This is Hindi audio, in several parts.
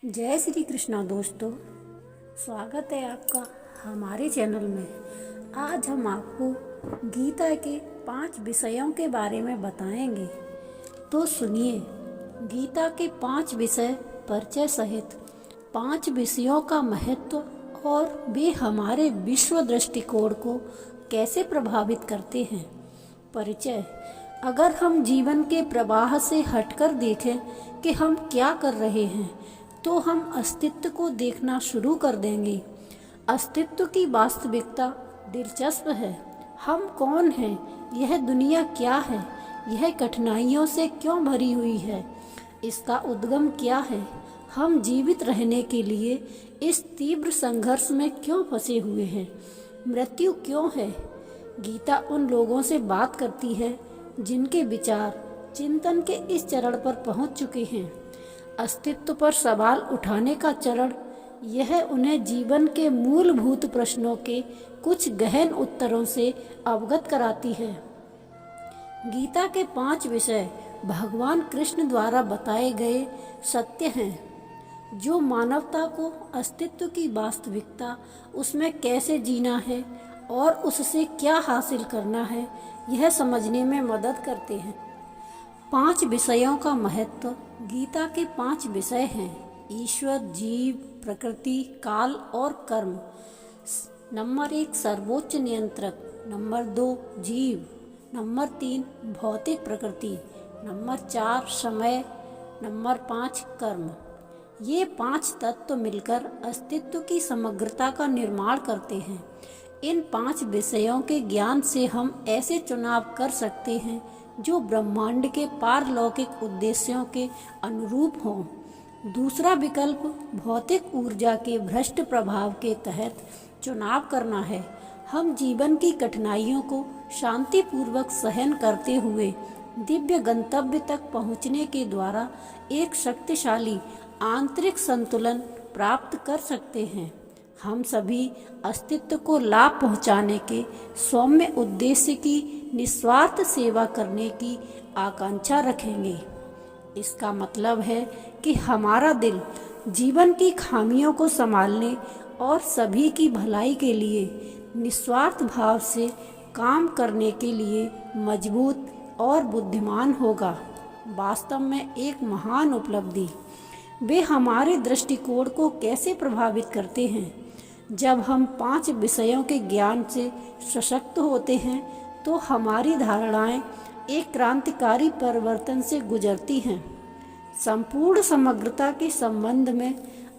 जय श्री कृष्णा दोस्तों, स्वागत है आपका हमारे चैनल में। आज हम आपको गीता के 5 विषयों के बारे में बताएंगे। तो सुनिए, गीता के 5 विषय परिचय सहित 5 विषयों का महत्व और वे हमारे विश्व दृष्टिकोण को कैसे प्रभावित करते हैं। परिचय। अगर हम जीवन के प्रवाह से हटकर देखें कि हम क्या कर रहे हैं, तो हम अस्तित्व को देखना शुरू कर देंगे। अस्तित्व की वास्तविकता दिलचस्प है। हम कौन हैं, यह दुनिया क्या है, यह कठिनाइयों से क्यों भरी हुई है, इसका उद्गम क्या है, हम जीवित रहने के लिए इस तीव्र संघर्ष में क्यों फंसे हुए हैं, मृत्यु क्यों है। गीता उन लोगों से बात करती है जिनके विचार चिंतन के इस चरण पर पहुंच चुके हैं। अस्तित्व पर सवाल उठाने का चरण यह उन्हें जीवन के मूलभूत प्रश्नों के कुछ गहन उत्तरों से अवगत कराती है। गीता के 5 विषय भगवान कृष्ण द्वारा बताए गए सत्य हैं, जो मानवता को अस्तित्व की वास्तविकता, उसमें कैसे जीना है और उससे क्या हासिल करना है, यह समझने में मदद करते हैं। 5 विषयों का महत्व। गीता के 5 विषय हैं: ईश्वर, जीव, प्रकृति, काल और कर्म। नंबर 1 सर्वोच्च नियंत्रक, नंबर 2 जीव, नंबर 3 भौतिक प्रकृति, नंबर 4 समय, नंबर 5 कर्म। ये 5 तत्व मिलकर अस्तित्व की समग्रता का निर्माण करते हैं। इन 5 विषयों के ज्ञान से हम ऐसे चुनाव कर सकते हैं जो ब्रह्मांड के पारलौकिक उद्देश्यों के अनुरूप हों। दूसरा विकल्प भौतिक ऊर्जा के भ्रष्ट प्रभाव के तहत चुनाव करना है। हम जीवन की कठिनाइयों को शांतिपूर्वक सहन करते हुए दिव्य गंतव्य तक पहुंचने के द्वारा एक शक्तिशाली आंतरिक संतुलन प्राप्त कर सकते हैं। हम सभी अस्तित्व को लाभ पहुंचाने के सौम्य उद्देश्य की निस्वार्थ सेवा करने की आकांक्षा रखेंगे। इसका मतलब है कि हमारा दिल जीवन की खामियों को संभालने और सभी की भलाई के लिए निस्वार्थ भाव से काम करने के लिए मजबूत और बुद्धिमान होगा। वास्तव में एक महान उपलब्धि। वे हमारे दृष्टिकोण को कैसे प्रभावित करते हैं। जब हम 5 विषयों के ज्ञान से सशक्त होते हैं तो हमारी धारणाएं एक क्रांतिकारी परिवर्तन से गुजरती हैं। संपूर्ण समग्रता के संबंध में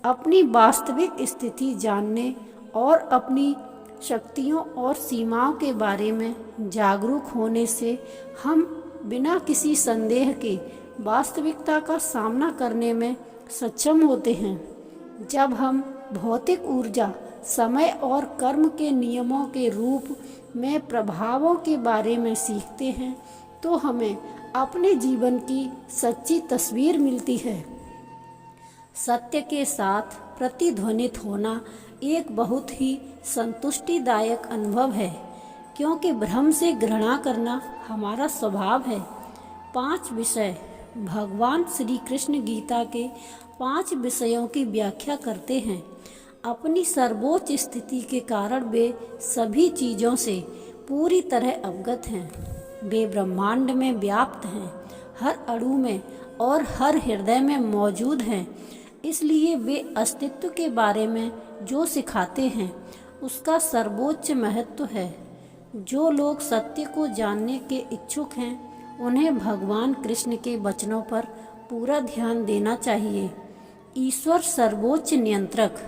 अपनी वास्तविक स्थिति जानने और अपनी शक्तियों और सीमाओं के बारे में जागरूक होने से हम बिना किसी संदेह के वास्तविकता का सामना करने में सक्षम होते हैं। जब हम भौतिक ऊर्जा, समय और कर्म के नियमों के रूप में प्रभावों के बारे में सीखते हैं तो हमें अपने जीवन की सच्ची तस्वीर मिलती है। सत्य के साथ प्रतिध्वनित होना एक बहुत ही संतुष्टिदायक अनुभव है, क्योंकि भ्रम से घृणा करना हमारा स्वभाव है। 5 विषय। भगवान श्री कृष्ण गीता के 5 विषयों की व्याख्या करते हैं। अपनी सर्वोच्च स्थिति के कारण वे सभी चीज़ों से पूरी तरह अवगत हैं। वे ब्रह्मांड में व्याप्त हैं, हर अणु में और हर हृदय में मौजूद हैं। इसलिए वे अस्तित्व के बारे में जो सिखाते हैं उसका सर्वोच्च महत्व है। जो लोग सत्य को जानने के इच्छुक हैं उन्हें भगवान कृष्ण के वचनों पर पूरा ध्यान देना चाहिए। ईश्वर सर्वोच्च नियंत्रक।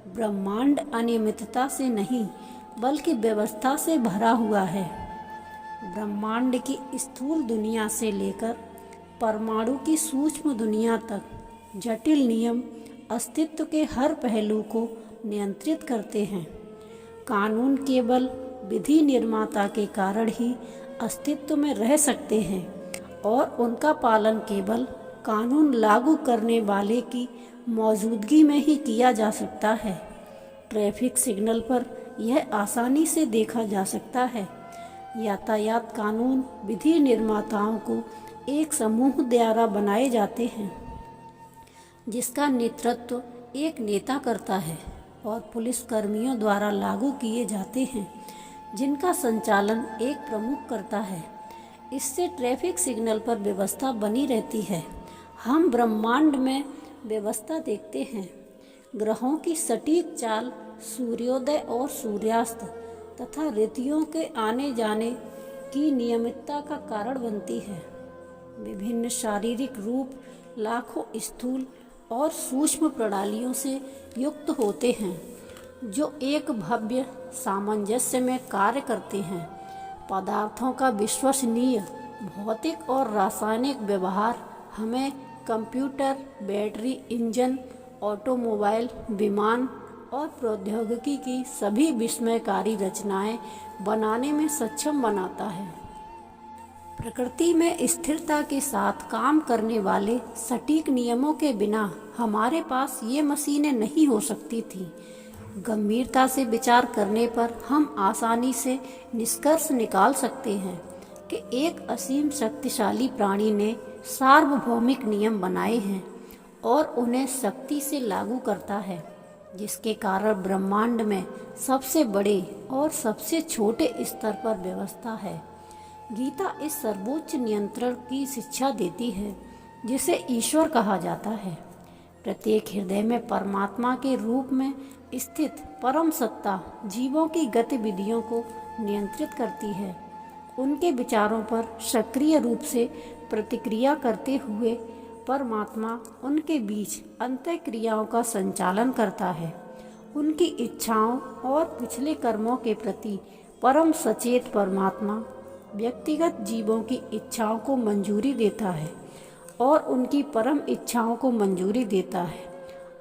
ब्रह्मांड अनियमितता से नहीं बल्कि व्यवस्था से भरा हुआ है। ब्रह्मांड की स्थूल दुनिया से लेकर परमाणु की सूक्ष्म दुनिया तक जटिल नियम अस्तित्व के हर पहलू को नियंत्रित करते हैं। कानून केवल विधि निर्माता के कारण ही अस्तित्व में रह सकते हैं और उनका पालन केवल कानून लागू करने वाले की मौजूदगी में ही किया जा सकता है। ट्रैफिक सिग्नल पर यह आसानी से देखा जा सकता है। यातायात कानून विधि निर्माताओं को एक समूह द्वारा बनाए जाते हैं। जिसका नेतृत्व एक नेता करता है और पुलिस कर्मियों द्वारा लागू किए जाते हैं, जिनका संचालन एक प्रमुख करता है। इससे ट्रैफिक सिग्नल पर व्यवस्था बनी रहती है। हम ब्रह्मांड में व्यवस्था देखते हैं। ग्रहों की सटीक चाल सूर्योदय और सूर्यास्त तथा ऋतुओं के आने जाने की नियमितता का कारण बनती है। विभिन्न शारीरिक रूप लाखों स्थूल और सूक्ष्म प्रणालियों से युक्त होते हैं, जो एक भव्य सामंजस्य में कार्य करते हैं। पदार्थों का विश्वसनीय भौतिक और रासायनिक व्यवहार हमें कंप्यूटर, बैटरी, इंजन, ऑटोमोबाइल, विमान और प्रौद्योगिकी की सभी विस्मयकारी रचनाएं बनाने में सक्षम बनाता है। प्रकृति में स्थिरता के साथ काम करने वाले सटीक नियमों के बिना हमारे पास ये मशीनें नहीं हो सकती थीं। गंभीरता से विचार करने पर हम आसानी से निष्कर्ष निकाल सकते हैं कि एक असीम शक्तिशाली प्राणी ने सार्वभौमिक नियम बनाए हैं और उन्हें सख्ती से लागू करता है, जिसके कारण ब्रह्मांड में सबसे बड़े और सबसे छोटे स्तर पर व्यवस्था है। गीता इस सर्वोच्च नियंत्रण की शिक्षा देती है, जिसे ईश्वर कहा जाता है। प्रत्येक हृदय में परमात्मा के रूप में स्थित परम सत्ता जीवों की गतिविधियों को नियंत्रित करती है। उनके विचारों पर सक्रिय रूप से प्रतिक्रिया करते हुए परमात्मा उनके बीच अंतःक्रियाओं का संचालन करता है। उनकी इच्छाओं और पिछले कर्मों के प्रति परम सचेत परमात्मा व्यक्तिगत जीवों की इच्छाओं को मंजूरी देता है और उनकी परम इच्छाओं को मंजूरी देता है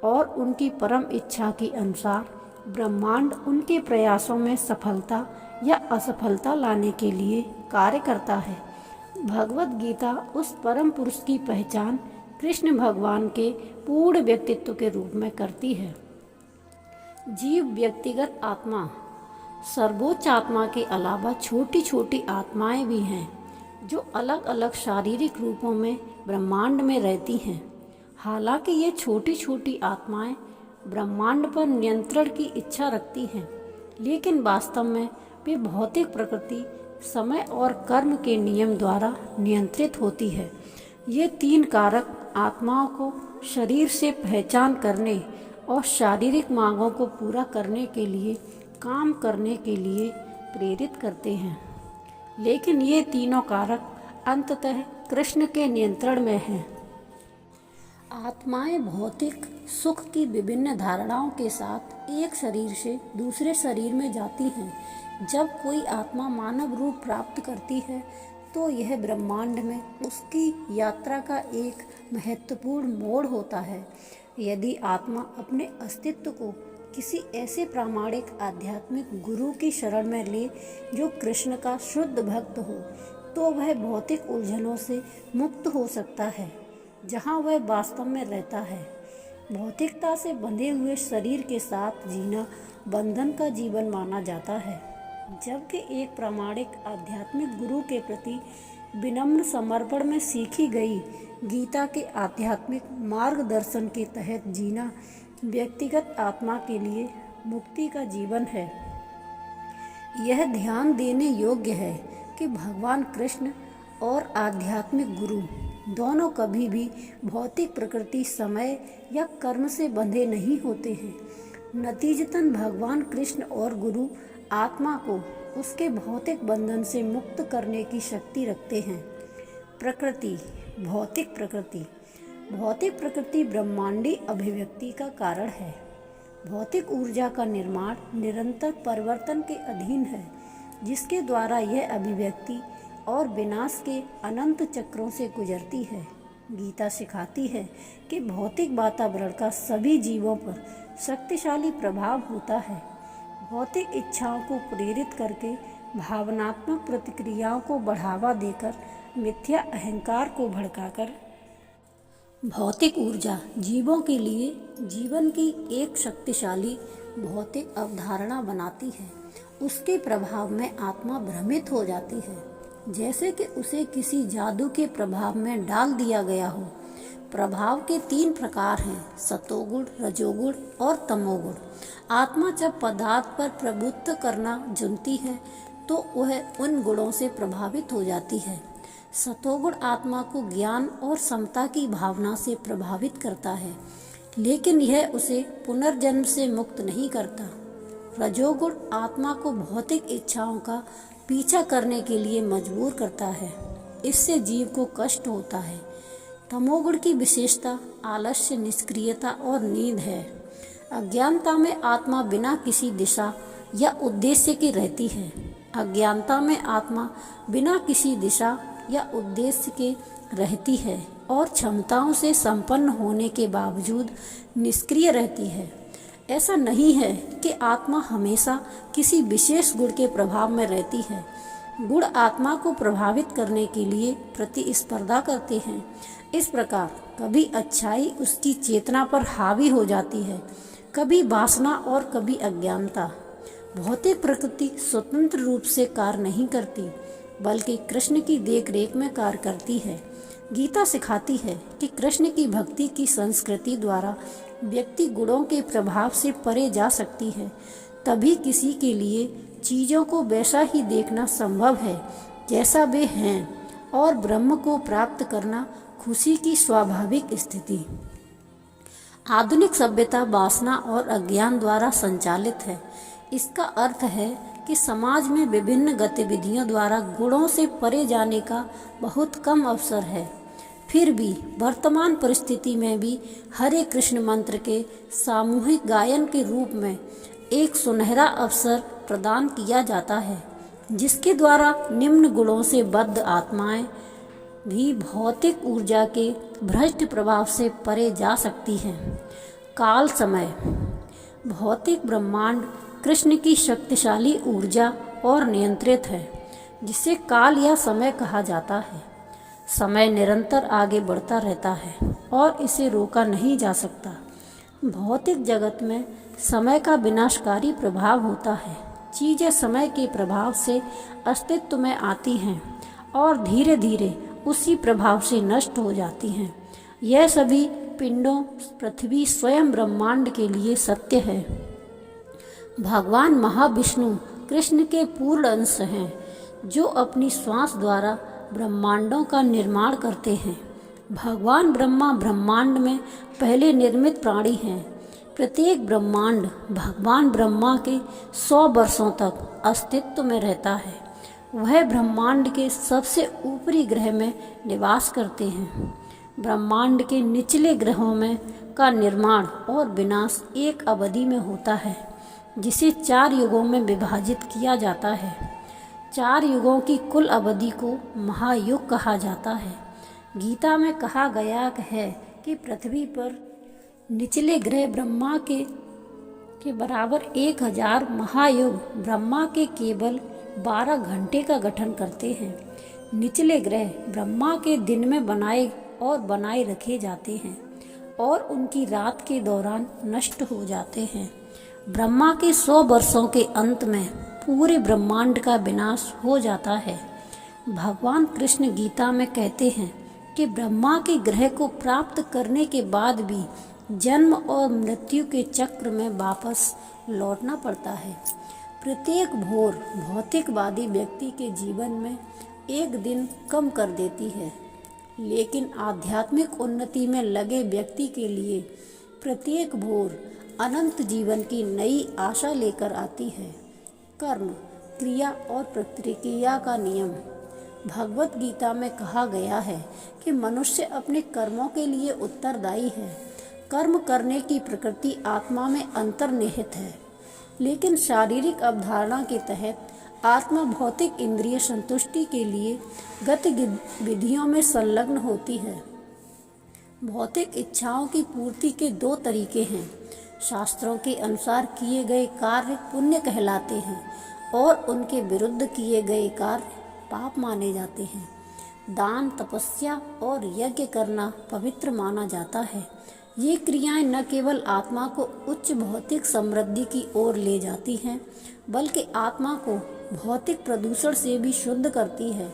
और उनकी परम इच्छा के अनुसार ब्रह्मांड उनके प्रयासों में सफलता या असफलता लाने के लिए कार्य करता है। भगवत गीता उस परम पुरुष की पहचान कृष्ण भगवान के पूर्ण व्यक्तित्व के रूप में करती है। जीव व्यक्तिगत आत्मा, सर्वोच्च आत्मा के अलावा छोटी छोटी आत्माएं भी हैं, जो अलग अलग शारीरिक रूपों में ब्रह्मांड में रहती हैं। हालांकि ये छोटी छोटी आत्माएं ब्रह्मांड पर नियंत्रण की इच्छा रखती हैं, लेकिन वास्तव में वे भौतिक प्रकृति, समय और कर्म के नियम द्वारा नियंत्रित होती है। ये तीन कारक आत्माओं को शरीर से पहचान करने और शारीरिक मांगों को पूरा करने के लिए काम करने के लिए प्रेरित करते हैं, लेकिन ये तीनों कारक अंततः कृष्ण के नियंत्रण में हैं। आत्माएं भौतिक सुख की विभिन्न धारणाओं के साथ एक शरीर से दूसरे शरीर में जाती हैं। जब कोई आत्मा मानव रूप प्राप्त करती है तो यह ब्रह्मांड में उसकी यात्रा का एक महत्वपूर्ण मोड़ होता है। यदि आत्मा अपने अस्तित्व को किसी ऐसे प्रामाणिक आध्यात्मिक गुरु की शरण में ले जो कृष्ण का शुद्ध भक्त हो, तो वह भौतिक उलझनों से मुक्त हो सकता है जहाँ वह वास्तव में रहता है। भौतिकता से बंधे हुए शरीर के साथ जीना बंधन का जीवन माना जाता है, जबकि एक प्रामाणिक आध्यात्मिक गुरु के प्रति विनम्र समर्पण में सीखी गई गीता के आध्यात्मिक मार्गदर्शन के तहत जीना व्यक्तिगत आत्मा के लिए मुक्ति का जीवन है। यह ध्यान देने योग्य है कि भगवान कृष्ण और आध्यात्मिक गुरु दोनों कभी भी भौतिक प्रकृति, समय या कर्म से बंधे नहीं होते हैं। नतीजतन भगवान कृष्ण और गुरु आत्मा को उसके भौतिक बंधन से मुक्त करने की शक्ति रखते हैं। प्रकृति, भौतिक प्रकृति। भौतिक प्रकृति ब्रह्मांडी अभिव्यक्ति का कारण है। भौतिक ऊर्जा का निर्माण निरंतर परिवर्तन के अधीन है, जिसके द्वारा यह अभिव्यक्ति और विनाश के अनंत चक्रों से गुजरती है। गीता सिखाती है कि भौतिक वातावरण का सभी जीवों पर शक्तिशाली प्रभाव होता है। भौतिक इच्छाओं को प्रेरित करके भावनात्मक प्रतिक्रियाओं को बढ़ावा देकर मिथ्या अहंकार को भड़काकर भौतिक ऊर्जा जीवों के लिए जीवन की एक शक्तिशाली भौतिक अवधारणा बनाती है। उसके प्रभाव में आत्मा भ्रमित हो जाती है, जैसे कि उसे किसी जादू के प्रभाव में डाल दिया गया हो। प्रभाव के 3 प्रकार हैं, सतोगुण, रजोगुण और तमोगुण। आत्मा जब पदार्थ पर प्रभुत्व करना चुनती है तो वह उन गुणों से प्रभावित हो जाती है। सतोगुण आत्मा को ज्ञान और समता की भावना से प्रभावित करता है, लेकिन यह उसे पुनर्जन्म से मुक्त नहीं करता। रजोगुण आत्मा को भौतिक इच्छाओं का पीछा करने के लिए मजबूर करता है, इससे जीव को कष्ट होता है। तमोगुण की विशेषता आलस्य, निष्क्रियता और नींद है। अज्ञानता में आत्मा बिना किसी दिशा या उद्देश्य के रहती है। अज्ञानता में आत्मा बिना किसी दिशा या उद्देश्य के रहती है और क्षमताओं से संपन्न होने के बावजूद निष्क्रिय रहती है। ऐसा नहीं है कि आत्मा हमेशा किसी विशेष गुण के प्रभाव में रहती है। गुण आत्मा को प्रभावित करने के लिए प्रतिस्पर्धा करते हैं। इस प्रकार कभी अच्छाई उसकी चेतना पर हावी हो जाती है, कभी वासना और कभी अज्ञानता। भौतिक प्रकृति स्वतंत्र रूप से कार्य नहीं करती, बल्कि कृष्ण की देखरेख में कार्य करती है। गीता सिखाती है कि कृष्ण की भक्ति की संस्कृति द्वारा व्यक्ति गुणों के प्रभाव से परे जा सकती है। तभी किसी के लिए चीज़ों को वैसा ही देखना संभव है जैसा वे हैं, और ब्रह्म को प्राप्त करना खुशी की स्वाभाविक स्थिति। आधुनिक सभ्यता वासना और अज्ञान द्वारा संचालित है। इसका अर्थ है कि समाज में विभिन्न गतिविधियों द्वारा गुणों से परे जाने का बहुत कम अवसर है। फिर भी वर्तमान परिस्थिति में भी हरे कृष्ण मंत्र के सामूहिक गायन के रूप में एक सुनहरा अवसर प्रदान किया जाता है, जिसके द्वारा निम्न गुणों से बद्ध आत्माएं भी भौतिक ऊर्जा के भ्रष्ट प्रभाव से परे जा सकती हैं। काल समय। भौतिक ब्रह्मांड कृष्ण की शक्तिशाली ऊर्जा और नियंत्रित है, जिसे काल या समय कहा जाता है। समय निरंतर आगे बढ़ता रहता है और इसे रोका नहीं जा सकता। भौतिक जगत में समय का विनाशकारी प्रभाव होता है। चीज़ें समय के प्रभाव से अस्तित्व में आती हैं और धीरे धीरे उसी प्रभाव से नष्ट हो जाती हैं। यह सभी पिंडों, पृथ्वी, स्वयं ब्रह्मांड के लिए सत्य है। भगवान महाविष्णु कृष्ण के पूर्ण अंश हैं, जो अपनी श्वास द्वारा ब्रह्मांडों का निर्माण करते हैं। भगवान ब्रह्मा ब्रह्मांड में पहले निर्मित प्राणी हैं। प्रत्येक ब्रह्मांड भगवान ब्रह्मा के 100 वर्षों तक अस्तित्व में रहता है। वह ब्रह्मांड के सबसे ऊपरी ग्रह में निवास करते हैं। ब्रह्मांड के निचले ग्रहों में का निर्माण और विनाश एक अवधि में होता है, जिसे 4 युगों में विभाजित किया जाता है। 4 युगों की कुल अवधि को महायुग कहा जाता है। गीता में कहा गया है कि पृथ्वी पर निचले ग्रह ब्रह्मा के बराबर 1000 महायुग ब्रह्मा के केवल 12 घंटे का गठन करते हैं। निचले ग्रह ब्रह्मा के दिन में बनाए रखे जाते हैं और उनकी रात के दौरान नष्ट हो जाते हैं। ब्रह्मा के 100 वर्षों के अंत में पूरे ब्रह्मांड का विनाश हो जाता है। भगवान कृष्ण गीता में कहते हैं कि ब्रह्मा के ग्रह को प्राप्त करने के बाद भी जन्म और मृत्यु के चक्र में वापस लौटना पड़ता है। प्रत्येक भोर भौतिकवादी व्यक्ति के जीवन में एक दिन कम कर देती है, लेकिन आध्यात्मिक उन्नति में लगे व्यक्ति के लिए प्रत्येक भोर अनंत जीवन की नई आशा लेकर आती है। कर्म, क्रिया और प्रतिक्रिया का नियम। भगवत गीता में कहा गया है कि मनुष्य अपने कर्मों के लिए उत्तरदायी है। कर्म करने की प्रकृति आत्मा में अंतर्निहित है, लेकिन शारीरिक अवधारणा के तहत आत्मा भौतिक इंद्रिय संतुष्टि के लिए गतिविधियों में संलग्न होती है। भौतिक इच्छाओं की पूर्ति के 2 तरीके हैं। शास्त्रों के अनुसार किए गए कार्य पुण्य कहलाते हैं और उनके विरुद्ध किए गए कार्य पाप माने जाते हैं। दान, तपस्या और यज्ञ करना पवित्र माना जाता है। ये क्रियाएं न केवल आत्मा को उच्च भौतिक समृद्धि की ओर ले जाती हैं, बल्कि आत्मा को भौतिक प्रदूषण से भी शुद्ध करती है।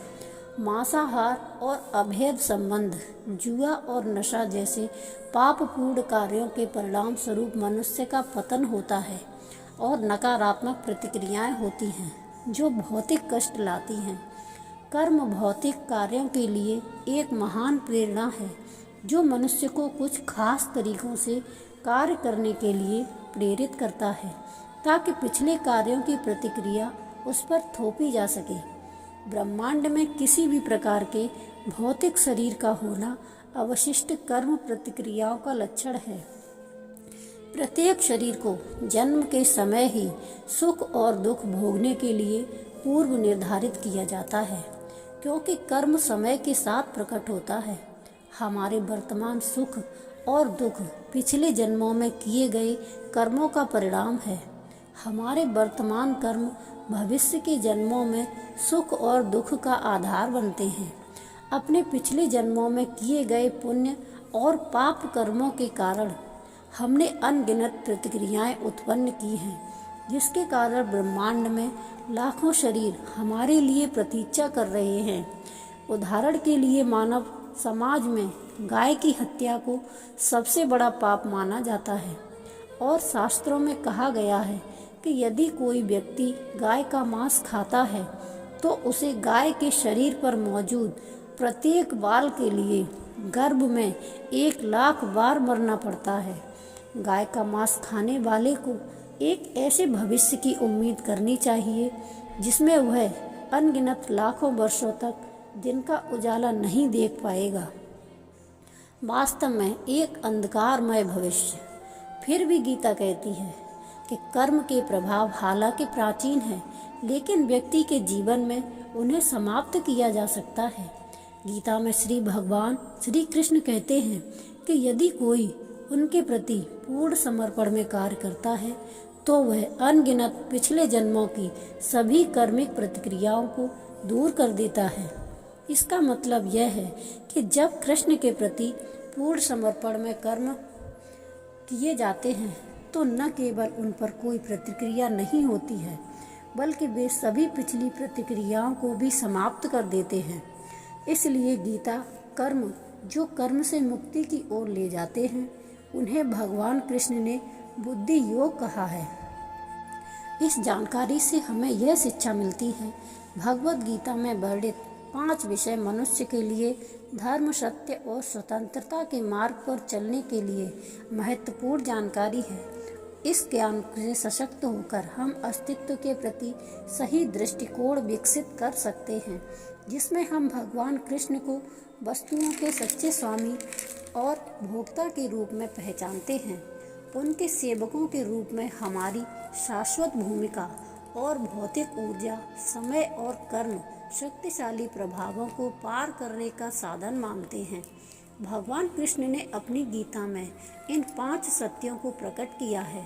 मांसाहार और अभेद संबंध, जुआ और नशा जैसे पापपूर्ण कार्यों के परिणाम स्वरूप मनुष्य का पतन होता है और नकारात्मक प्रतिक्रियाएं होती हैं जो भौतिक कष्ट लाती हैं। कर्म भौतिक कार्यों के लिए एक महान प्रेरणा है जो मनुष्य को कुछ खास तरीकों से कार्य करने के लिए प्रेरित करता है ताकि पिछले कार्यों की प्रतिक्रिया उस पर थोपी जा सके। ब्रह्मांड में किसी भी प्रकार के भौतिक शरीर का होना अवशिष्ट कर्म प्रतिक्रियाओं का लक्षण है। प्रत्येक शरीर को जन्म के समय ही सुख और दुख भोगने के लिए पूर्व निर्धारित किया जाता है, क्योंकि कर्म समय के साथ प्रकट होता है। हमारे वर्तमान सुख और दुख पिछले जन्मों में किए गए कर्मों का परिणाम है। हमारे वर्तमान कर्म भविष्य के जन्मों में सुख और दुख का आधार बनते हैं। अपने पिछले जन्मों में किए गए पुण्य और पाप कर्मों के कारण हमने अनगिनत प्रतिक्रियाएं उत्पन्न की हैं, जिसके कारण ब्रह्मांड में लाखों शरीर हमारे लिए प्रतीक्षा कर रहे हैं। उदाहरण के लिए मानव समाज में गाय की हत्या को सबसे बड़ा पाप माना जाता है और शास्त्रों में कहा गया है कि यदि कोई व्यक्ति गाय का मांस खाता है तो उसे गाय के शरीर पर मौजूद प्रत्येक बाल के लिए गर्भ में 1,00,000 बार मरना पड़ता है। गाय का मांस खाने वाले को एक ऐसे भविष्य की उम्मीद करनी चाहिए जिसमें वह अनगिनत लाखों वर्षों तक दिन का उजाला नहीं देख पाएगा। वास्तव में एक अंधकारमय भविष्य। फिर भी गीता कहती है कि कर्म के प्रभाव हालांकि प्राचीन है, लेकिन व्यक्ति के जीवन में उन्हें समाप्त किया जा सकता है। गीता में श्री भगवान श्री कृष्ण कहते हैं कि यदि कोई उनके प्रति पूर्ण समर्पण में कार्य करता है तो वह अनगिनत पिछले जन्मों की सभी कर्मिक प्रतिक्रियाओं को दूर कर देता है। इसका मतलब यह है कि जब कृष्ण के प्रति पूर्ण समर्पण में कर्म किए जाते हैं तो न केवल उन पर कोई प्रतिक्रिया नहीं होती है, बल्कि वे सभी पिछली प्रतिक्रियाओं को भी समाप्त कर देते हैं। इसलिए गीता कर्म जो कर्म से मुक्ति की ओर ले जाते हैं, उन्हें भगवान कृष्ण ने बुद्धि योग कहा है। इस जानकारी से हमें यह शिक्षा मिलती है, भगवद गीता में वर्णित 5 विषय मनुष्य के लिए धर्म, सत्य और स्वतंत्रता के मार्ग पर चलने के लिए महत्वपूर्ण जानकारी है। इस ज्ञान से सशक्त होकर हम अस्तित्व के प्रति सही दृष्टिकोण विकसित कर सकते हैं, जिसमें हम भगवान कृष्ण को वस्तुओं के सच्चे स्वामी और भोक्ता के रूप में पहचानते हैं। उनके सेवकों के रूप में हमारी शाश्वत भूमिका और भौतिक ऊर्जा, समय और कर्म शक्तिशाली प्रभावों को पार करने का साधन मानते हैं। भगवान कृष्ण ने अपनी गीता में इन 5 सत्यों को प्रकट किया है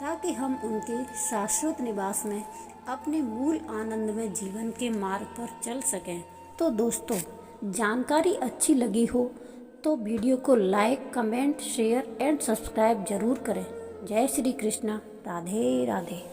ताकि हम उनके शाश्वत निवास में अपने मूल आनंदमय जीवन के मार्ग पर चल सकें। तो दोस्तों, जानकारी अच्छी लगी हो तो वीडियो को like, comment, share and subscribe जरूर करें। जय श्री कृष्णा। राधे राधे।